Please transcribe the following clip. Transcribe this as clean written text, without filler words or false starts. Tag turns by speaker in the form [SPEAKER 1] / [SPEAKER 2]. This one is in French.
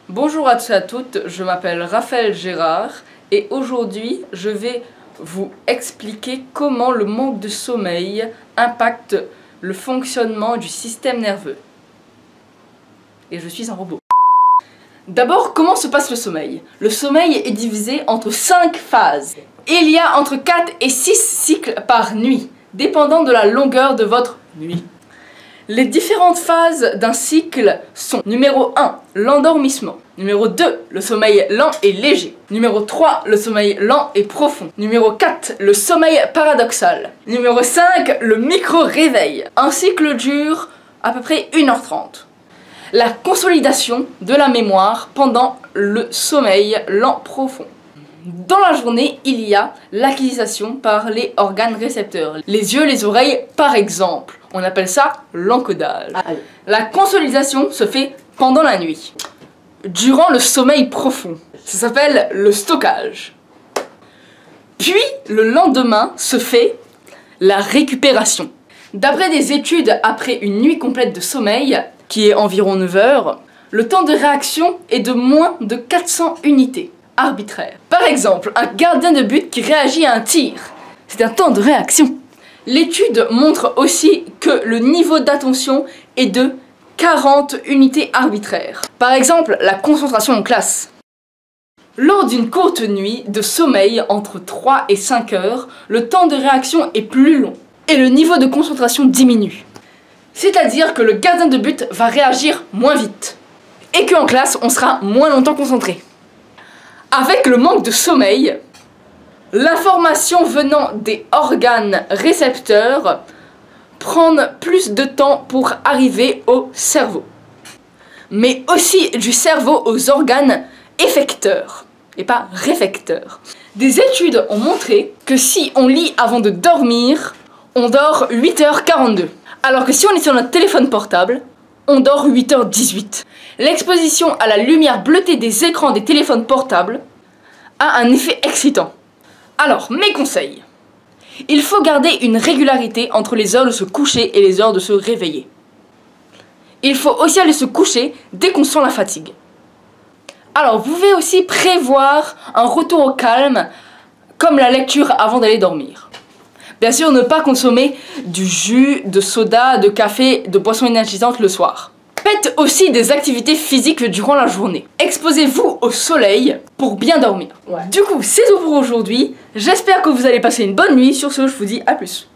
[SPEAKER 1] Bonjour à tous et à toutes, je m'appelle Raphaël Gérard et aujourd'hui je vais vous expliquer comment le manque de sommeil impacte le fonctionnement du système nerveux. Et je suis un robot. D'abord, comment se passe le sommeil? Le sommeil est divisé entre 5 phases. Il y a entre 4 et 6 cycles par nuit, dépendant de la longueur de votre nuit. Les différentes phases d'un cycle sont: numéro 1, l'endormissement. Numéro 2, le sommeil lent et léger. Numéro 3, le sommeil lent et profond. Numéro 4, le sommeil paradoxal. Numéro 5, le micro-réveil. Un cycle dure à peu près 1h30. La consolidation de la mémoire pendant le sommeil lent profond. Dans la journée, il y a l'acquisition par les organes récepteurs. Les yeux, les oreilles, par exemple. On appelle ça l'encodage. La consolidation se fait pendant la nuit, durant le sommeil profond. Ça s'appelle le stockage. Puis, le lendemain se fait la récupération. D'après des études après une nuit complète de sommeil, qui est environ 9 heures, le temps de réaction est de moins de 400 unités arbitraires. Par exemple, un gardien de but qui réagit à un tir, c'est un temps de réaction. L'étude montre aussi que le niveau d'attention est de 40 unités arbitraires. Par exemple, la concentration en classe. Lors d'une courte nuit de sommeil entre 3 et 5 heures, le temps de réaction est plus long et le niveau de concentration diminue. C'est-à-dire que le gardien de but va réagir moins vite et qu'en classe, on sera moins longtemps concentré. Avec le manque de sommeil, l'information venant des organes récepteurs prend plus de temps pour arriver au cerveau, mais aussi du cerveau aux organes effecteurs et pas réfecteurs. Des études ont montré que si on lit avant de dormir, on dort 8h42, alors que si on est sur notre téléphone portable, on dort 8h18. L'exposition à la lumière bleutée des écrans des téléphones portables a un effet excitant. Alors, mes conseils. Il faut garder une régularité entre les heures de se coucher et les heures de se réveiller. Il faut aussi aller se coucher dès qu'on sent la fatigue. Alors, vous pouvez aussi prévoir un retour au calme, comme la lecture avant d'aller dormir. Bien sûr, ne pas consommer du jus, de soda, de café, de boissons énergisantes le soir. Faites aussi des activités physiques durant la journée. Exposez-vous au soleil pour bien dormir. Du coup, c'est tout pour aujourd'hui. J'espère que vous allez passer une bonne nuit. Sur ce, je vous dis à plus.